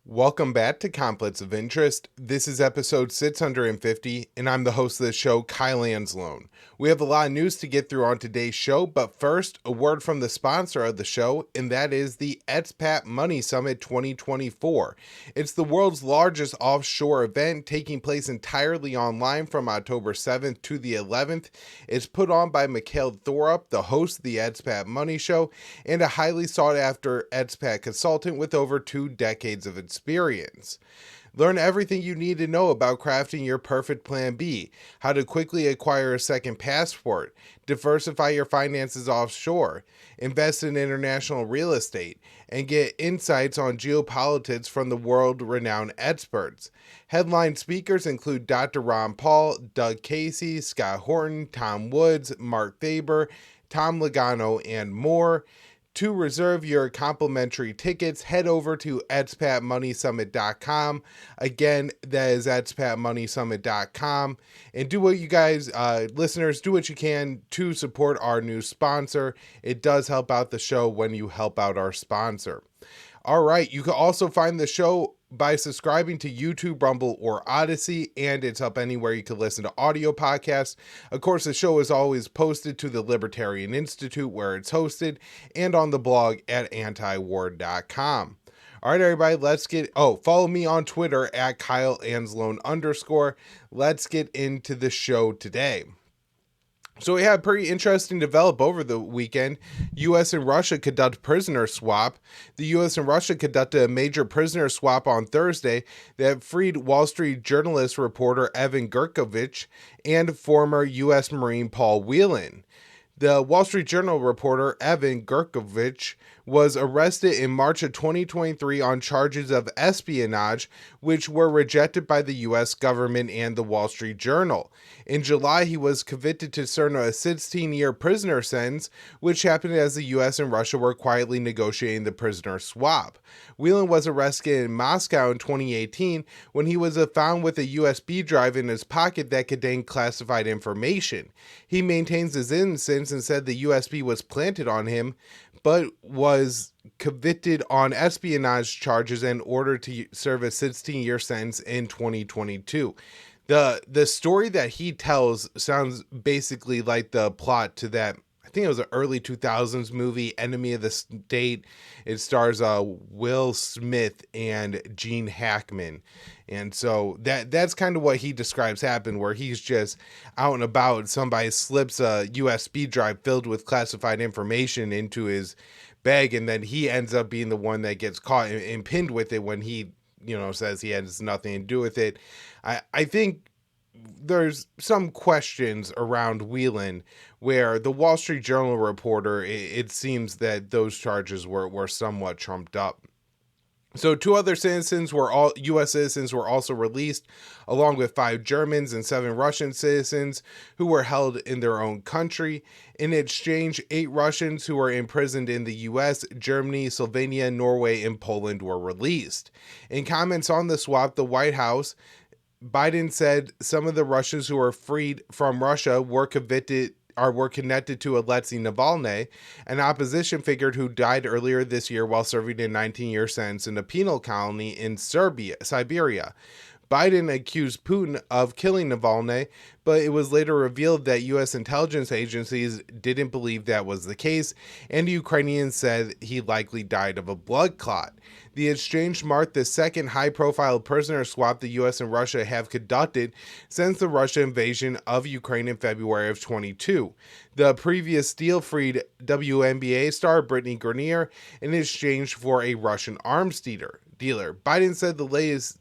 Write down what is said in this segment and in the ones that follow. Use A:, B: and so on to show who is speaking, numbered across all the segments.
A: Welcome back to Conflicts of Interest. This is episode 650, and I'm the host of the show, Kyle Anzalone. We have a lot of news to get through on today's show, but first, a word from the sponsor of the show, and that is the Expat Money Summit 2024. It's the world's largest offshore event, taking place entirely online from October 7th to the 11th. It's put on by Mikhail Thorup, the host of the Expat Money Show, and a highly sought-after expat consultant with over 2 decades of experience. Learn everything you need to know about crafting your perfect plan B, how to quickly acquire a second passport, diversify your finances offshore, invest in international real estate, and get insights on geopolitics from the world-renowned experts. Headline speakers include Dr. Ron Paul, Doug Casey, Scott Horton, Tom Woods, Mark Thaber, Tom Logano, and more. To reserve your complimentary tickets, head over to expatmoneysummit.com. Again, that is expatmoneysummit.com. And do what you guys, listeners, do what you can to support our new sponsor. It does help out the show when you help out our sponsor. All right, you can also find the show by subscribing to YouTube, Rumble, or Odysee, and it's up anywhere you can listen to audio podcasts. Of course, the show is always posted to the Libertarian Institute, where it's hosted, and on the blog at antiwar.com. All right, everybody, follow me on Twitter at KyleAnzalone_. Let's get into the show today. So we had a pretty interesting develop over the weekend. U.S. and Russia conduct prisoner swap. The U.S. and Russia conducted a major prisoner swap on Thursday that freed Wall Street journalist reporter Evan Gershkovich and former U.S. Marine Paul Whelan. The Wall Street Journal reporter Evan Gershkovich was arrested in March of 2023 on charges of espionage, which were rejected by the U.S. government and the Wall Street Journal. In July, he was convicted to serve a 16-year prisoner sentence, which happened as the U.S. and Russia were quietly negotiating the prisoner swap. Whelan was arrested in Moscow in 2018 when he was found with a USB drive in his pocket that contained classified information. He maintains his innocence and said the USB was planted on him, but was convicted on espionage charges and ordered to serve a 16-year sentence in 2022. The story that he tells sounds basically like the plot to that, I think it was an early 2000s movie, Enemy of the State. It stars Will Smith and Gene Hackman. And so that's kind of what he describes happened, where he's just out and about. Somebody slips a USB drive filled with classified information into his bag, and then he ends up being the one that gets caught and pinned with it when he, says he has nothing to do with it. I think there's some questions around Whelan where the Wall Street Journal reporter, it seems that those charges were somewhat trumped up. So 2 other U.S. citizens were also released, along with 5 Germans and 7 Russian citizens who were held in their own country. In exchange, 8 Russians who were imprisoned in the U.S., Germany, Slovenia, Norway, and Poland were released. In comments on the swap, the White House, Biden said some of the Russians who were freed from Russia were connected to Alexei Navalny, an opposition figure who died earlier this year while serving a 19-year sentence in a penal colony in Siberia. Biden accused Putin of killing Navalny, but it was later revealed that U.S. intelligence agencies didn't believe that was the case, and Ukrainians said he likely died of a blood clot. The exchange marked the second high-profile prisoner swap the U.S. and Russia have conducted since the Russian invasion of Ukraine in February of 2022. The previous deal freed WNBA star Brittany Grenier in exchange for a Russian arms dealer. Biden said the latest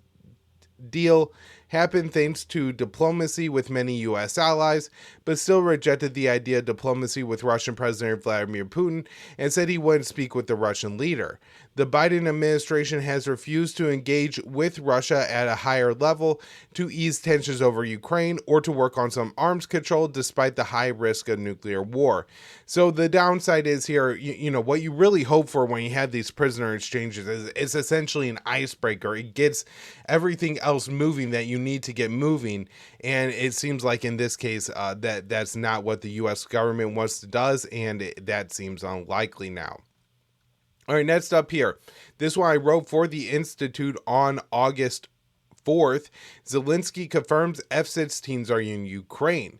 A: deal happened thanks to diplomacy with many U.S. allies, but still rejected the idea of diplomacy with Russian President Vladimir Putin and said he wouldn't speak with the Russian leader. The Biden administration has refused to engage with Russia at a higher level to ease tensions over Ukraine or to work on some arms control despite the high risk of nuclear war. So the downside is here, what you really hope for when you have these prisoner exchanges is it's essentially an icebreaker. It gets everything else moving that you need to get moving, and it seems like in this case that's not what the U.S. government wants to do, and that seems unlikely now. All right, next up here. This one I wrote for the Institute on August 4th. Zelensky confirms F-16s are in Ukraine.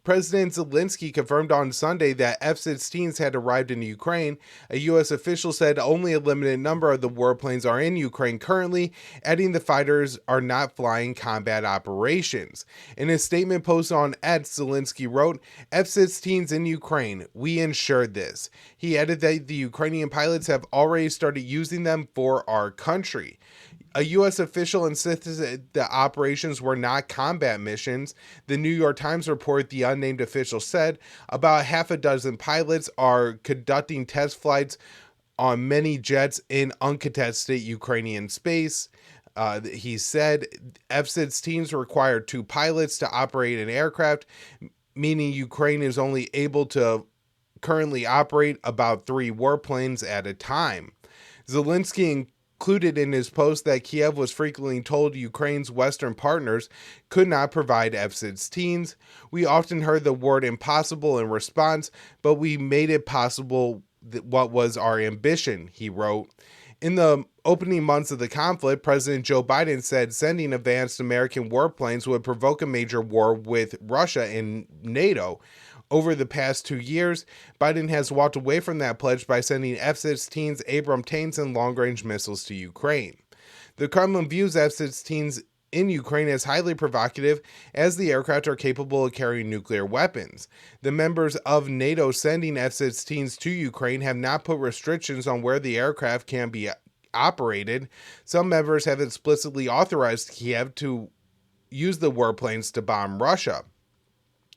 A: President Zelensky confirmed on Sunday that F-16s had arrived in Ukraine. A U.S. official said only a limited number of the warplanes are in Ukraine currently, adding the fighters are not flying combat operations. In a statement posted on X, Zelensky wrote, F-16s in Ukraine, we ensured this. He added that the Ukrainian pilots have already started using them for our country. A U.S. official insisted the operations were not combat missions. The New York Times report, the unnamed official said, about half a dozen pilots are conducting test flights on many jets in uncontested Ukrainian space. He said F-16s require 2 pilots to operate an aircraft, meaning Ukraine is only able to currently operate about 3 warplanes at a time. Zelensky included in his post that Kiev was frequently told Ukraine's Western partners could not provide F-16s. We often heard the word impossible in response, but we made it possible what was our ambition, he wrote. In the opening months of the conflict, President Joe Biden said sending advanced American warplanes would provoke a major war with Russia and NATO. Over the past 2 years, Biden has walked away from that pledge by sending F-16s, Abrams tanks, and long-range missiles to Ukraine. The Kremlin views F-16s in Ukraine as highly provocative, as the aircraft are capable of carrying nuclear weapons. The members of NATO sending F-16s to Ukraine have not put restrictions on where the aircraft can be operated. Some members have explicitly authorized Kiev to use the warplanes to bomb Russia.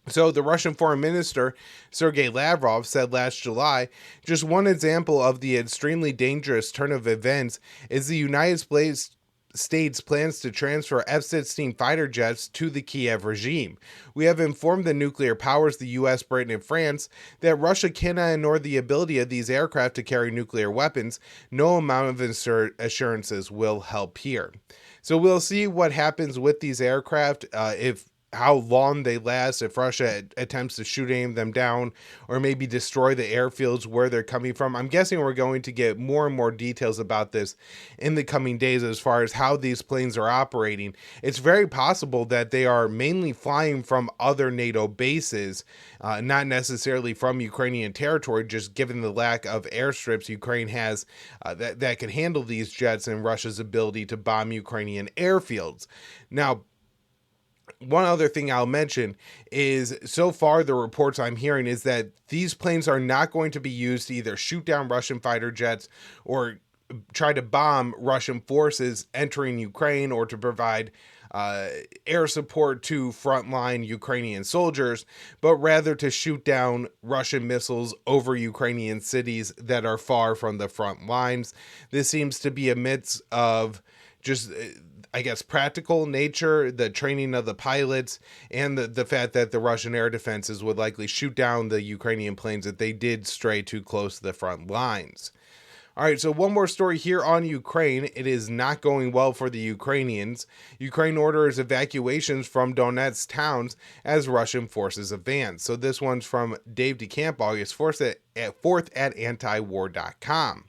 A: So the Russian Foreign Minister, Sergei Lavrov, said last July, just one example of the extremely dangerous turn of events is the United States plans to transfer F-16 fighter jets to the Kiev regime. We have informed the nuclear powers, the US, Britain, and France, that Russia cannot ignore the ability of these aircraft to carry nuclear weapons. No amount of assurances will help here. So we'll see what happens with these aircraft, how long they last, if Russia attempts to shoot aim them down or maybe destroy the airfields where they're coming from. I'm guessing we're going to get more and more details about this in the coming days as far as how these planes are operating. It's very possible that they are mainly flying from other NATO bases, not necessarily from Ukrainian territory, just given the lack of airstrips Ukraine has that can handle these jets and Russia's ability to bomb Ukrainian airfields. Now, one other thing I'll mention is, so far the reports I'm hearing is that these planes are not going to be used to either shoot down Russian fighter jets or try to bomb Russian forces entering Ukraine or to provide air support to frontline Ukrainian soldiers, but rather to shoot down Russian missiles over Ukrainian cities that are far from the front lines. This seems to be a mix of just, I guess, practical nature, the training of the pilots, and the fact that the Russian air defenses would likely shoot down the Ukrainian planes if they did stray too close to the front lines. All right, so one more story here on Ukraine. It is not going well for the Ukrainians. Ukraine orders evacuations from Donetsk towns as Russian forces advance. So this one's from Dave DeCamp, August 4th at antiwar.com.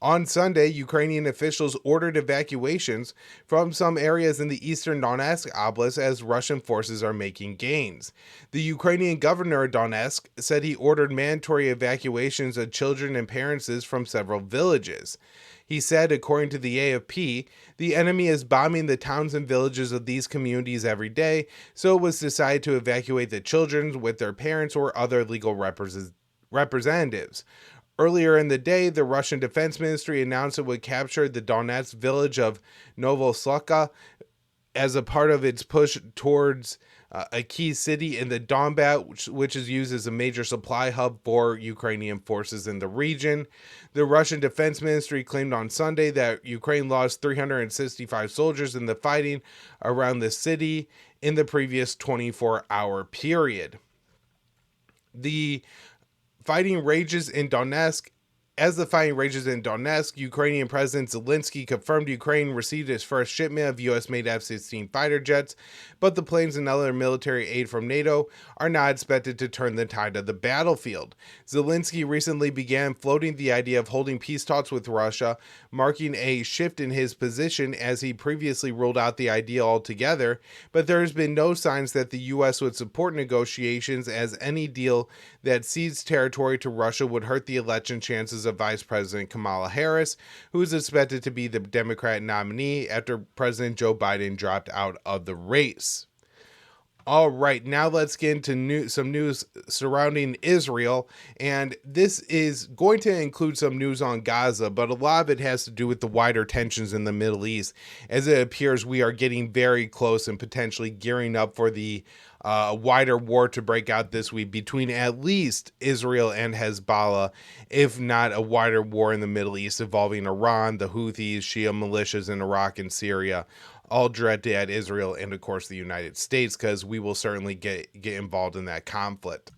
A: On Sunday, Ukrainian officials ordered evacuations from some areas in the eastern Donetsk oblast as Russian forces are making gains. The Ukrainian governor of Donetsk said he ordered mandatory evacuations of children and parents from several villages. He said, according to the AFP, the enemy is bombing the towns and villages of these communities every day, so it was decided to evacuate the children with their parents or other legal representatives. Earlier in the day, the Russian Defense Ministry announced it would capture the Donetsk village of Novoselka as a part of its push towards a key city in the Donbass, which is used as a major supply hub for Ukrainian forces in the region. The Russian Defense Ministry claimed on Sunday that Ukraine lost 365 soldiers in the fighting around the city in the previous 24-hour period. The fighting rages in Donetsk As the fighting rages in Donetsk, Ukrainian President Zelensky confirmed Ukraine received its first shipment of U.S.-made F-16 fighter jets, but the planes and other military aid from NATO are not expected to turn the tide of the battlefield. Zelensky recently began floating the idea of holding peace talks with Russia, marking a shift in his position as he previously ruled out the idea altogether, but there has been no signs that the U.S. would support negotiations, as any deal that cedes territory to Russia would hurt the election chances of Vice President Kamala Harris, who is expected to be the Democrat nominee after President Joe Biden dropped out of the race. All right, now let's get into some news surrounding Israel, and this is going to include some news on Gaza, but a lot of it has to do with the wider tensions in the Middle East, as it appears we are getting very close and potentially gearing up for the wider war to break out this week between at least Israel and Hezbollah, if not a wider war in the Middle East involving Iran, the Houthis, Shia militias in Iraq and Syria, all directed at Israel and, of course, the United States, because we will certainly get involved in that conflict.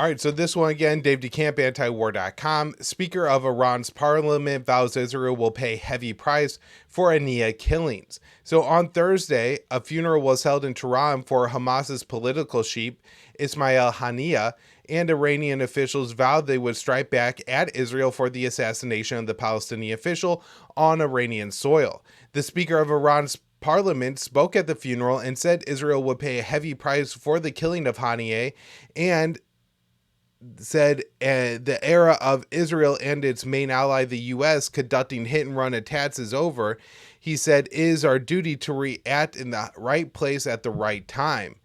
A: All right, so this one again, Dave DeCamp, antiwar.com. Speaker of Iran's parliament vows Israel will pay heavy price for Haniya killings. So on Thursday, a funeral was held in Tehran for Hamas's political chief, Ismael Haniya, and Iranian officials vowed they would strike back at Israel for the assassination of the Palestinian official on Iranian soil. The Speaker of Iran's Parliament spoke at the funeral and said Israel would pay a heavy price for the killing of Haniya, and said the era of Israel and its main ally, the U.S., conducting hit-and-run attacks is over. He said, "It is our duty to react in the right place at the right time."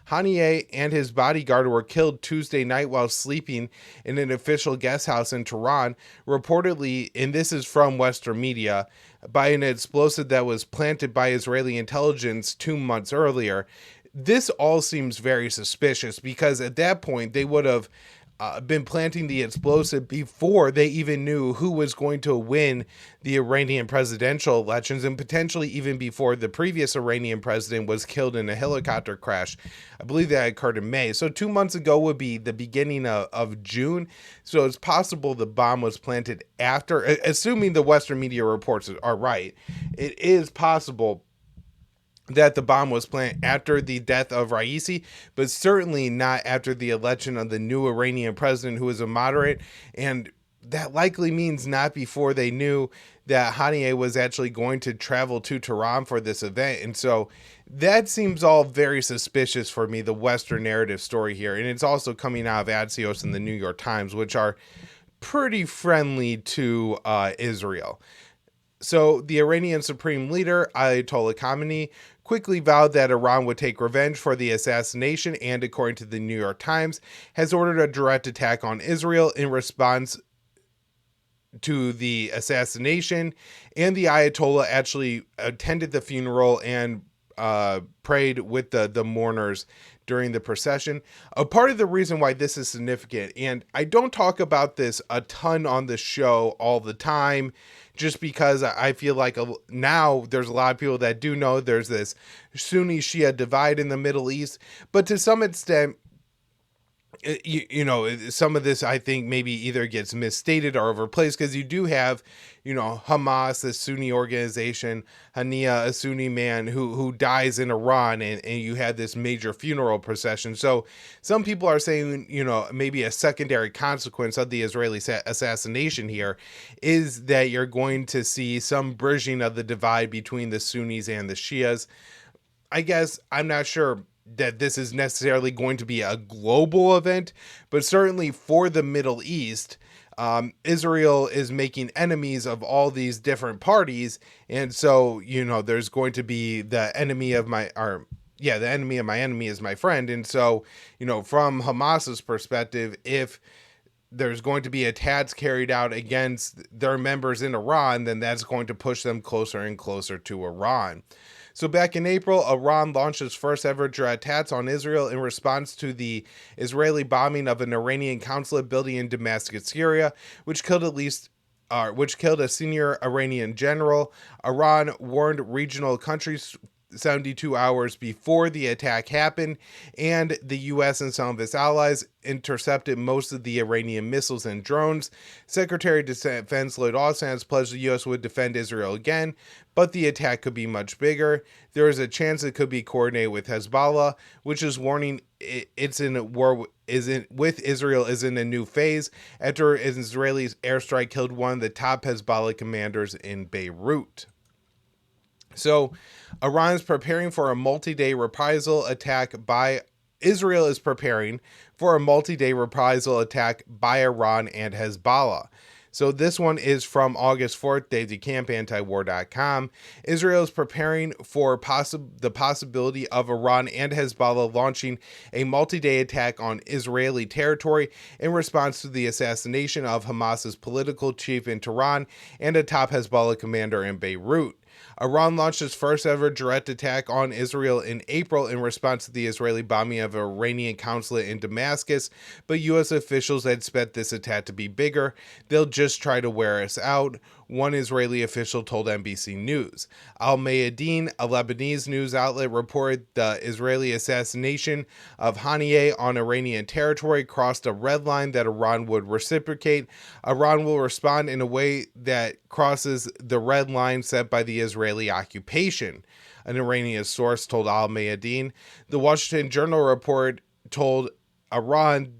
A: Haniya and his bodyguard were killed Tuesday night while sleeping in an official guest house in Tehran, reportedly, and this is from Western media, by an explosive that was planted by Israeli intelligence 2 months earlier. This all seems very suspicious, because at that point they would have been planting the explosive before they even knew who was going to win the Iranian presidential elections, and potentially even before the previous Iranian president was killed in a helicopter crash. I believe that occurred in May. So 2 months ago would be the beginning of June. So it's possible the bomb was planted after, assuming the Western media reports are right. It is possible that the bomb was planted after the death of Raisi, but certainly not after the election of the new Iranian president, who is a moderate, and that likely means not before they knew that Haniya was actually going to travel to Tehran for this event. And so that seems all very suspicious for me, the Western narrative story here. And it's also coming out of Axios and the New York Times, which are pretty friendly to Israel. So the Iranian Supreme Leader, Ayatollah Khamenei, quickly vowed that Iran would take revenge for the assassination and, according to the New York Times, has ordered a direct attack on Israel in response to the assassination. And the Ayatollah actually attended the funeral and prayed with the mourners during the procession. A part of the reason why this is significant, and I don't talk about this a ton on the show all the time, just because I feel like now there's a lot of people that do know there's this Sunni Shia divide in the Middle East, but to some extent, you know, some of this I think maybe either gets misstated or overplaced, because you do have, you know, Hamas, a Sunni organization, Haniya, a Sunni man who dies in Iran, and you had this major funeral procession. So some people are saying, you know, maybe a secondary consequence of the Israeli assassination here is that you're going to see some bridging of the divide between the Sunnis and the Shias. I guess I'm not sure that this is necessarily going to be a global event, but certainly for the Middle East, Israel is making enemies of all these different parties. And so, you know, there's going to be the enemy of my enemy is my friend. And so, you know, from Hamas's perspective, if there's going to be attacks carried out against their members in Iran, then that's going to push them closer and closer to Iran. So back in April, Iran launched its first ever attacks on Israel in response to the Israeli bombing of an Iranian consulate building in Damascus, Syria, which killed a senior Iranian general. Iran warned regional countries 72 hours before the attack happened, and the U.S. and some of its allies intercepted most of the Iranian missiles and drones. Secretary of Defense Lloyd Austin has pledged the U.S. would defend Israel again, but the attack could be much bigger. There is a chance it could be coordinated with Hezbollah, which is warning it's in a war with Israel is in a new phase after an Israeli airstrike killed one of the top Hezbollah commanders in Beirut. So Iran is preparing for a multi-day reprisal attack by Israel is preparing for a multi-day reprisal attack by Iran and Hezbollah. So this one is from August 4th, davedecampantIwar.com. Israel is preparing for the possibility of Iran and Hezbollah launching a multi-day attack on Israeli territory in response to the assassination of Hamas's political chief in Tehran and a top Hezbollah commander in Beirut. Iran launched its first ever direct attack on Israel in April in response to the Israeli bombing of an Iranian consulate in Damascus, but U.S. officials expect this attack to be bigger. They'll just try to wear us out, one Israeli official told NBC News. Al-Mayadeen, a Lebanese news outlet, reported the Israeli assassination of Haniyeh on Iranian territory crossed a red line that Iran would reciprocate. Iran will respond in a way that crosses the red line set by the Israeli occupation, an Iranian source told Al-Mayadeen. The Washington Journal report told Iran,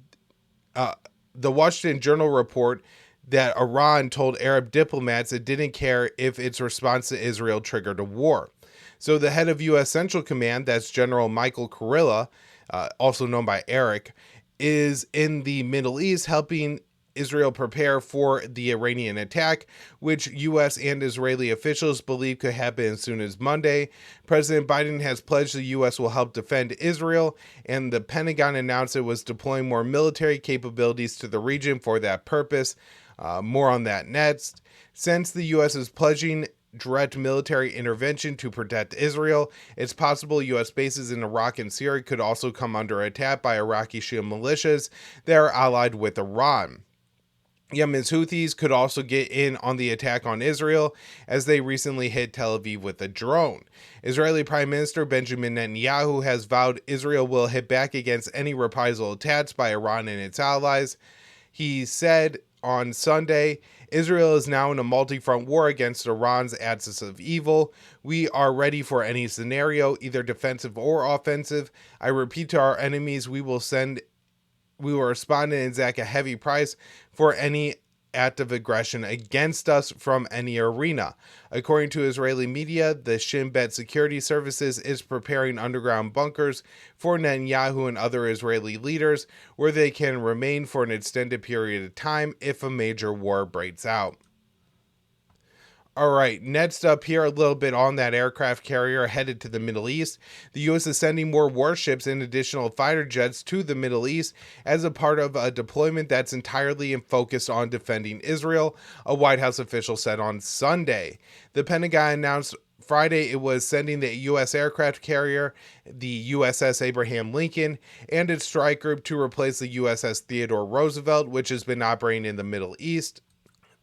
A: that Iran told Arab diplomats it didn't care if its response to Israel triggered a war. So the head of U.S. Central Command, that's General Michael Kurilla, also known by Eric, is in the Middle East helping Israel prepare for the Iranian attack, which U.S. and Israeli officials believe could happen as soon as Monday. President Biden has pledged the U.S. will help defend Israel, and the Pentagon announced it was deploying more military capabilities to the region for that purpose. More on that next. Since the U.S. is pledging direct military intervention to protect Israel, it's possible U.S. bases in Iraq and Syria could also come under attack by Iraqi Shia militias that are allied with Iran. Yemen's Houthis could also get in on the attack on Israel, as they recently hit Tel Aviv with a drone. Israeli Prime Minister Benjamin Netanyahu has vowed Israel will hit back against any reprisal attacks by Iran and its allies. He said on Sunday, Israel is now in a multi-front war against Iran's axis of evil. We are ready for any scenario, either defensive or offensive. I repeat to our enemies, we will respond and exact a heavy price for any act of aggression against us from any arena. According to Israeli media, the Shin Bet Security Services is preparing underground bunkers for Netanyahu and other Israeli leaders where they can remain for an extended period of time if a major war breaks out. All right, next up here, a little bit on that aircraft carrier headed to the Middle East. The U.S. is sending more warships and additional fighter jets to the Middle East as a part of a deployment that's entirely focused on defending Israel, a White House official said on Sunday. The Pentagon announced Friday it was sending the U.S. aircraft carrier, the USS Abraham Lincoln, and its strike group to replace the USS Theodore Roosevelt, which has been operating in the Middle East.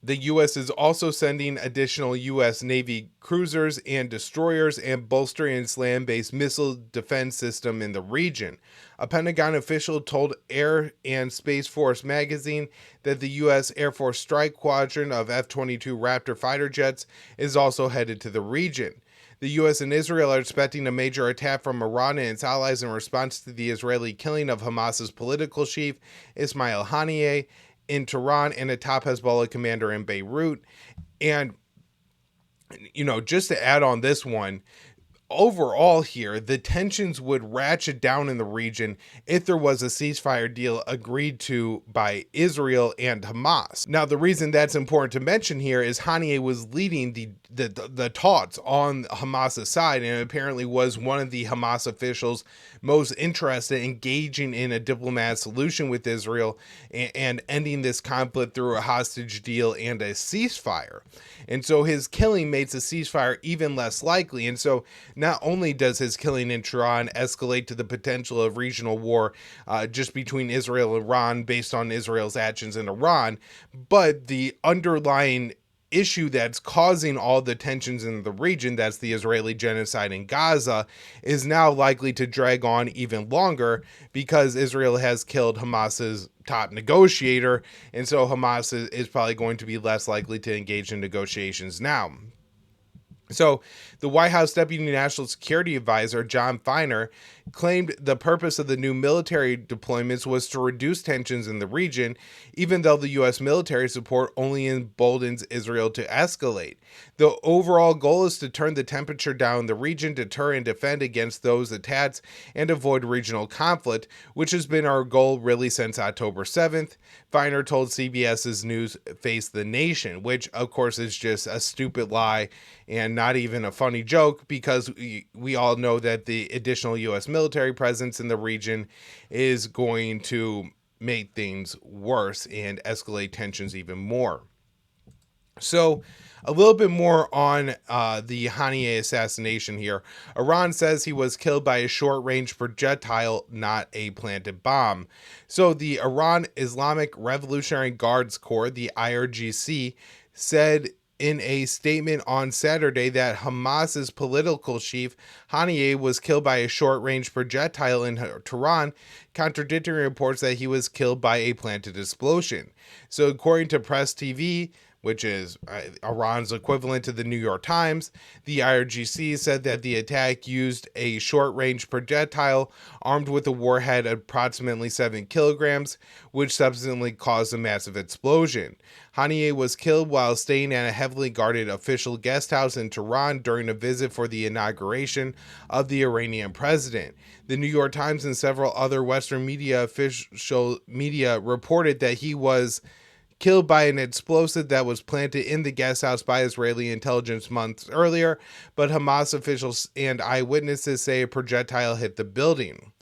A: The U.S. is also sending additional U.S. Navy cruisers and destroyers and bolstering its land-based missile defense system in the region. A Pentagon official told Air and Space Force magazine that the U.S. Air Force Strike Squadron of F-22 Raptor fighter jets is also headed to the region. The U.S. and Israel are expecting a major attack from Iran and its allies in response to the Israeli killing of Hamas's political chief, Ismael Han, in Tehran and a top Hezbollah commander in Beirut. And, just to add on this one, overall here, the tensions would ratchet down in the region if there was a ceasefire deal agreed to by Israel and Hamas. Now, the reason that's important to mention here is Haniyeh was leading the talks on Hamas's side, and apparently was one of the Hamas officials most interested in engaging in a diplomatic solution with Israel and ending this conflict through a hostage deal and a ceasefire. And so his killing makes a ceasefire even less likely. And so not only does his killing in Tehran escalate to the potential of regional war just between Israel and Iran based on Israel's actions in Iran, but the underlying issue that's causing all the tensions in the region, that's the Israeli genocide in Gaza, is now likely to drag on even longer because Israel has killed Hamas's top negotiator, and so Hamas is probably going to be less likely to engage in negotiations now. So, the White House Deputy National Security Advisor, John Feiner, claimed the purpose of the new military deployments was to reduce tensions in the region, even though the U.S. military support only emboldens Israel to escalate. The overall goal is to turn the temperature down in the region, deter and defend against those attacks, and avoid regional conflict, which has been our goal really since October 7th, Feiner told CBS's News Face the Nation, which, of course, is just a stupid lie and not even a funny joke, because we all know that the additional U.S. military presence in the region is going to make things worse and escalate tensions even more. So, a little bit more on the Haniyeh assassination here. Iran says he was killed by a short-range projectile, not a planted bomb. So, the Iran Islamic Revolutionary Guards Corps, the IRGC, said in a statement on Saturday that Hamas's political chief Haniyeh was killed by a short-range projectile in Tehran, contradicting reports that he was killed by a planted explosion. So, according to Press TV, which is Iran's equivalent to the New York Times, the IRGC said that the attack used a short-range projectile armed with a warhead approximately 7 kilograms, which subsequently caused a massive explosion. Haniyeh was killed while staying at a heavily guarded official guest house in Tehran during a visit for the inauguration of the Iranian president. The New York Times and several other Western official media reported that he was killed by an explosive that was planted in the guest house by Israeli intelligence months earlier, but Hamas officials and eyewitnesses say a projectile hit the building.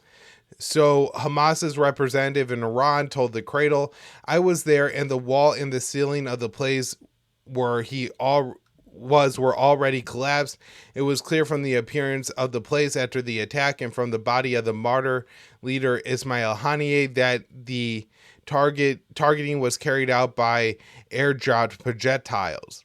A: So Hamas's representative in Iran told the Cradle, "I was there, and the wall and the ceiling of the place where he were already collapsed. It was clear from the appearance of the place after the attack and from the body of the martyr leader Ismael Han that the targeting was carried out by air-dropped projectiles."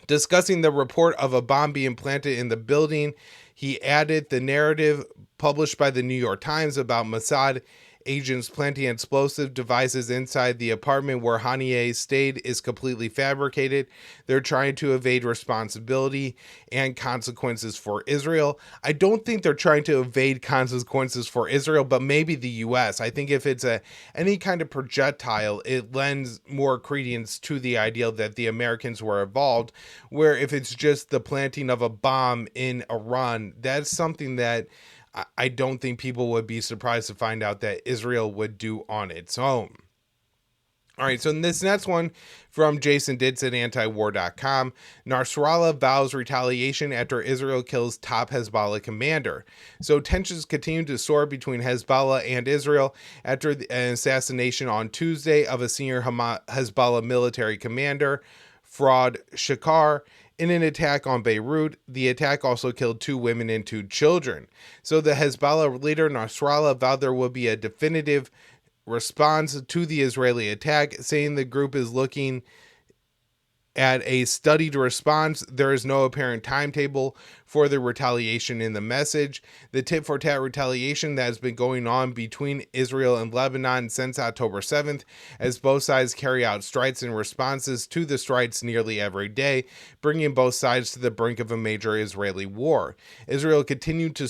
A: Discussing the report of a bomb being planted in the building, he added, "The narrative published by the New York Times about Mossad agents planting explosive devices inside the apartment where Haniyeh stayed is completely fabricated. They're trying to evade responsibility and consequences for Israel." I don't think they're trying to evade consequences for Israel, but maybe the U.S. I think if it's any kind of projectile, it lends more credence to the idea that the Americans were involved, where if it's just the planting of a bomb in Iran, that's something that I don't think people would be surprised to find out that Israel would do on its own. All right, so in this next one from Jason Ditz at antiwar.com, Nasrallah vows retaliation after Israel kills top Hezbollah commander. So tensions continue to soar between Hezbollah and Israel after an assassination on Tuesday of a senior Hezbollah military commander, Fuad Shakar, in an attack on Beirut. The attack also killed 2 women and 2 children. So the Hezbollah leader Nasrallah vowed there would be a definitive response to the Israeli attack, saying the group is looking at a studied response. There is no apparent timetable for the retaliation in the message. The tit-for-tat retaliation that has been going on between Israel and Lebanon since October 7th, as both sides carry out strikes and responses to the strikes nearly every day, bringing both sides to the brink of a major Israeli war. Israel continued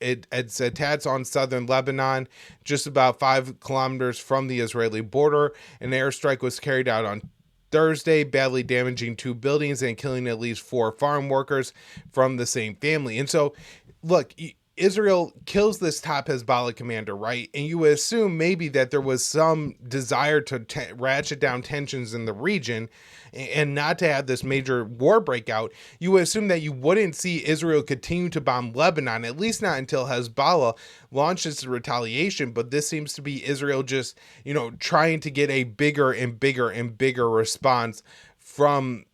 A: its attacks on southern Lebanon, just about 5 kilometers from the Israeli border. An airstrike was carried out on Thursday, badly damaging 2 buildings and killing at least 4 farm workers from the same family. And so, look, Israel kills this top Hezbollah commander, right? And you would assume maybe that there was some desire to ratchet down tensions in the region and not to have this major war breakout. You would assume that you wouldn't see Israel continue to bomb Lebanon, at least not until Hezbollah launches the retaliation. But this seems to be Israel just, trying to get a bigger and bigger and bigger response from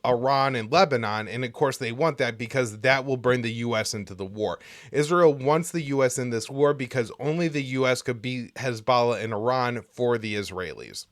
A: Iran and Lebanon. And of course they want that because that will bring the U.S. into the war. Israel wants the U.S. in this war because only the U.S. could beat Hezbollah and Iran for the Israelis.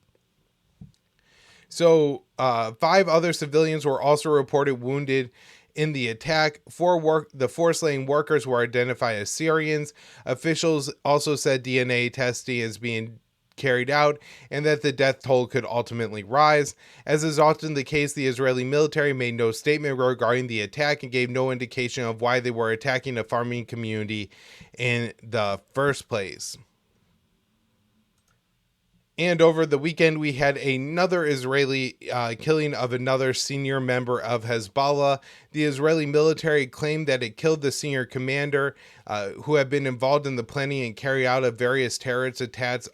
A: So 5 other civilians were also reported wounded in the attack. The 4 slain workers were identified as Syrians. Officials also said DNA testing is being carried out and that the death toll could ultimately rise. As is often the case, the Israeli military made no statement regarding the attack and gave no indication of why they were attacking a farming community in the first place. And over the weekend, we had another Israeli killing of another senior member of Hezbollah. The Israeli military claimed that it killed the senior commander who had been involved in the planning and carry out of various terrorist attacks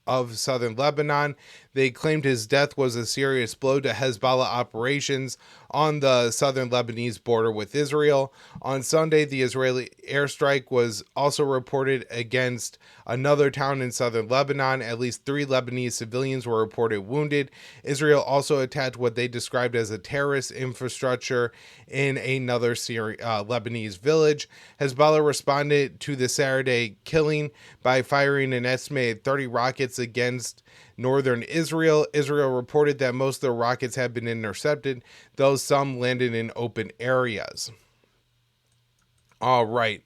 A: of southern Lebanon. They claimed his death was a serious blow to Hezbollah operations on the southern Lebanese border with Israel. On Sunday, the Israeli airstrike was also reported against another town in southern Lebanon. At least 3 Lebanese civilians were reported wounded. Israel also attacked what they described as a terrorist infrastructure in another Lebanese village. Hezbollah responded to the Saturday killing by firing an estimated 30 rockets against northern Israel. Israel reported that most of the rockets had been intercepted, though some landed in open areas. All right.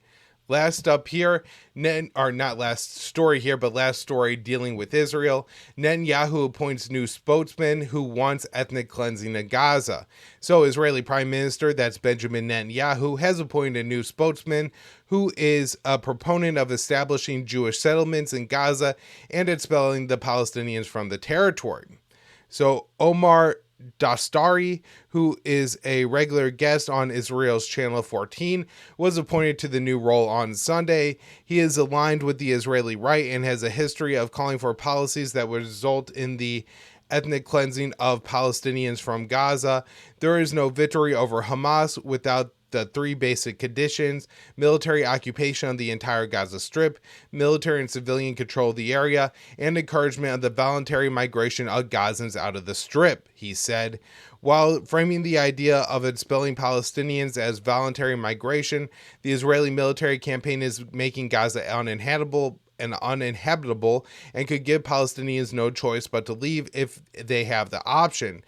A: Last up here, not last story here, but last story dealing with Israel. Netanyahu appoints new spokesman who wants ethnic cleansing in Gaza. So Israeli Prime Minister, that's Benjamin Netanyahu, has appointed a new spokesman who is a proponent of establishing Jewish settlements in Gaza and expelling the Palestinians from the territory. So Omar Dostari, who is a regular guest on Israel's Channel 14, was appointed to the new role on Sunday. He is aligned with the Israeli right and has a history of calling for policies that would result in the ethnic cleansing of Palestinians from Gaza. There is no victory over Hamas without the 3 basic conditions: military occupation of the entire Gaza Strip, military and civilian control of the area, and encouragement of the voluntary migration of Gazans out of the Strip, he said. While framing the idea of expelling Palestinians as voluntary migration, the Israeli military campaign is making Gaza uninhabitable and could give Palestinians no choice but to leave if they have the option.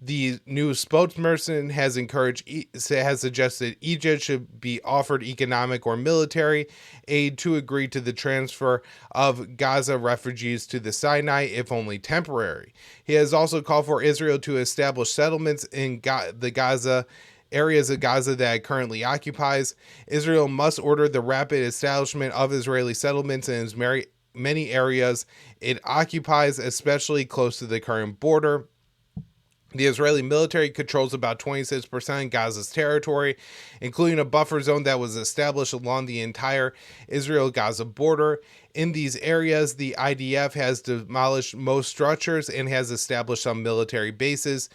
A: The new spokesperson has suggested Egypt should be offered economic or military aid to agree to the transfer of Gaza refugees to the Sinai, if only temporary. He has also called for Israel to establish settlements in the Gaza areas of Gaza that it currently occupies. Israel must order the rapid establishment of Israeli settlements in as many areas it occupies, especially close to the current border. The Israeli military controls about 26% of Gaza's territory, including a buffer zone that was established along the entire Israel-Gaza border. In these areas, the IDF has demolished most structures and has established some military bases.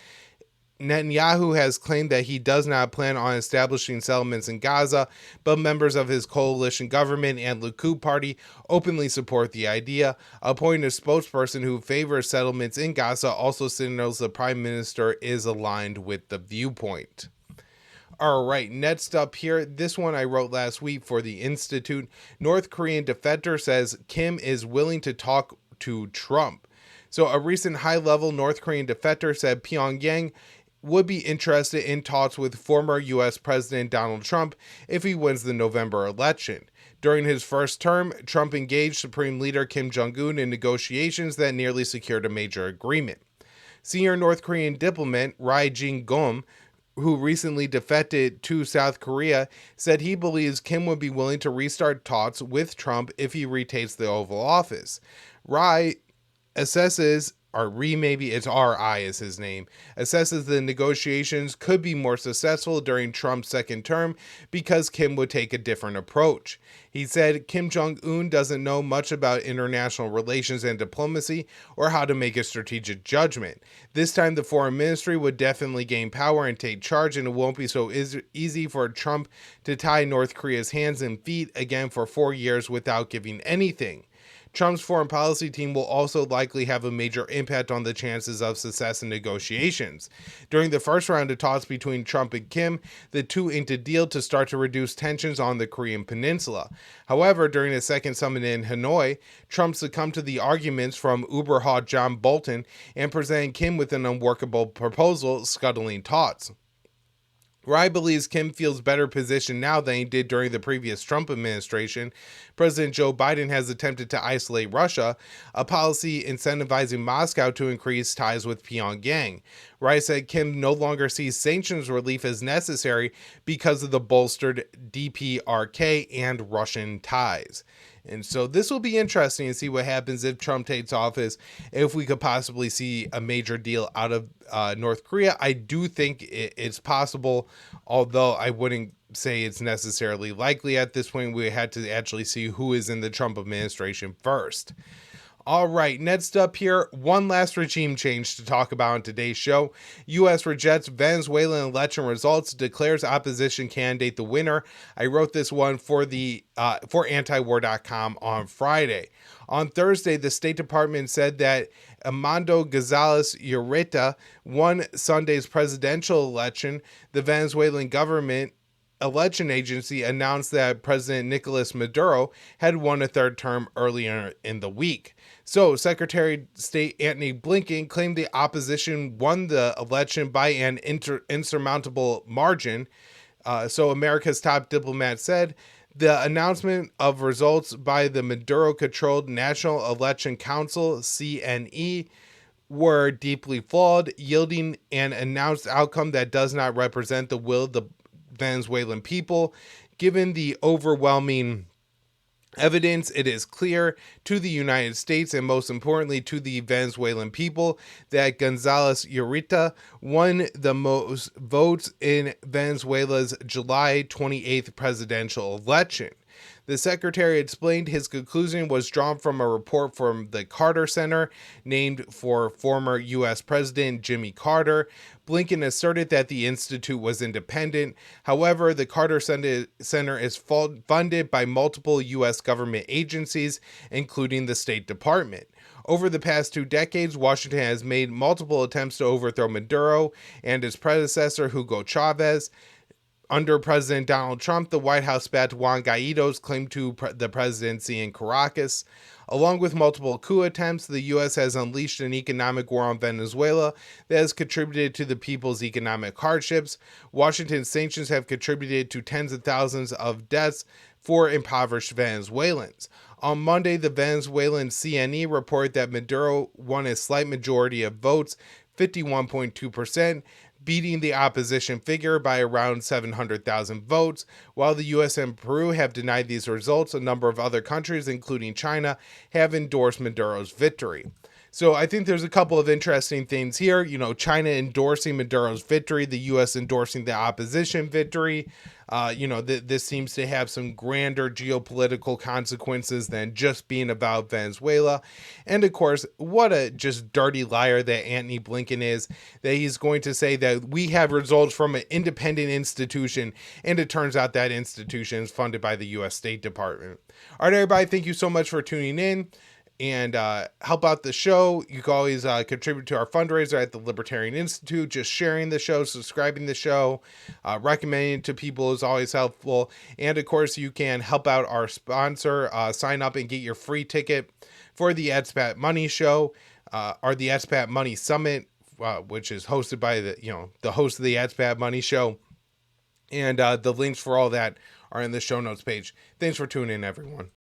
A: Netanyahu has claimed that he does not plan on establishing settlements in Gaza, but members of his coalition government and Likud party openly support the idea. Appointing a spokesperson who favors settlements in Gaza also signals the prime minister is aligned with the viewpoint. All right, next up here, this one I wrote last week for the Institute. North Korean defector says Kim is willing to talk to Trump. So a recent high-level North Korean defector said Pyongyang would be interested in talks with former U.S. President Donald Trump if he wins the November election. During his first term, Trump engaged Supreme Leader Kim Jong-un in negotiations that nearly secured a major agreement. Senior North Korean diplomat Ri Jin-gum, who recently defected to South Korea, said he believes Kim would be willing to restart talks with Trump if he retakes the Oval Office. Ri assesses the negotiations could be more successful during Trump's second term because Kim would take a different approach. He said Kim Jong-un doesn't know much about international relations and diplomacy or how to make a strategic judgment. This time the foreign ministry would definitely gain power and take charge, and it won't be so easy for Trump to tie North Korea's hands and feet again for 4 years without giving anything. Trump's foreign policy team will also likely have a major impact on the chances of success in negotiations. During the first round of talks between Trump and Kim, the two inked a deal to start to reduce tensions on the Korean Peninsula. However, during the second summit in Hanoi, Trump succumbed to the arguments from Uber hawk John Bolton and presented Kim with an unworkable proposal, scuttling talks. Rai believes Kim feels better positioned now than he did during the previous Trump administration. President Joe Biden has attempted to isolate Russia, a policy incentivizing Moscow to increase ties with Pyongyang. Rai said Kim no longer sees sanctions relief as necessary because of the bolstered DPRK and Russian ties. And so this will be interesting to see what happens if Trump takes office, if we could possibly see a major deal out of North Korea. I do think it's possible, although I wouldn't say it's necessarily likely at this point. We had to actually see who is in the Trump administration first. All right, next up here, one last regime change to talk about on today's show. U.S. rejects Venezuelan election results, declares opposition candidate the winner. I wrote this one for antiwar.com on Friday. On Thursday, the State Department said that Armando Gonzalez Ureta won Sunday's presidential election. The Venezuelan government election agency announced that President Nicolas Maduro had won a third term earlier in the week. So Secretary of State Antony Blinken claimed the opposition won the election by an insurmountable margin. So America's top diplomat said the announcement of results by the Maduro-controlled National Election Council, CNE, were deeply flawed, yielding an announced outcome that does not represent the will of the Venezuelan people. Given the overwhelming evidence, it is clear to the United States and most importantly to the Venezuelan people that Gonzalez Ureta won the most votes in Venezuela's July 28th presidential election. The secretary explained his conclusion was drawn from a report from the Carter Center, named for former U.S. President Jimmy Carter. Blinken asserted that the institute was independent. However, the Carter Center is funded by multiple U.S. government agencies, including the State Department. Over the past 2 decades, Washington has made multiple attempts to overthrow Maduro and his predecessor, Hugo Chavez. Under President Donald Trump, the White House backed Juan Guaido's claim to the presidency in Caracas. Along with multiple coup attempts, the U.S. has unleashed an economic war on Venezuela that has contributed to the people's economic hardships. Washington's sanctions have contributed to tens of thousands of deaths for impoverished Venezuelans. On Monday, the Venezuelan CNE reported that Maduro won a slight majority of votes, 51.2%, beating the opposition figure by around 700,000 votes. While the U.S. and Peru have denied these results, a number of other countries, including China, have endorsed Maduro's victory. So I think there's a couple of interesting things here. You know, China endorsing Maduro's victory, the U.S. endorsing the opposition victory. This seems to have some grander geopolitical consequences than just being about Venezuela. And of course, what a just dirty liar that Antony Blinken is, that he's going to say that we have results from an independent institution, and it turns out that institution is funded by the U.S. State Department. All right, everybody, thank you so much for tuning in. And help out the show. You can always contribute to our fundraiser at the Libertarian Institute. Just sharing the show, subscribing the show, recommending it to people is always helpful. And of course, you can help out our sponsor. Sign up and get your free ticket for the Expat Money Show, or the Expat Money Summit, which is hosted by the host of the Expat Money Show. And the links for all that are in the show notes page. Thanks for tuning in, everyone.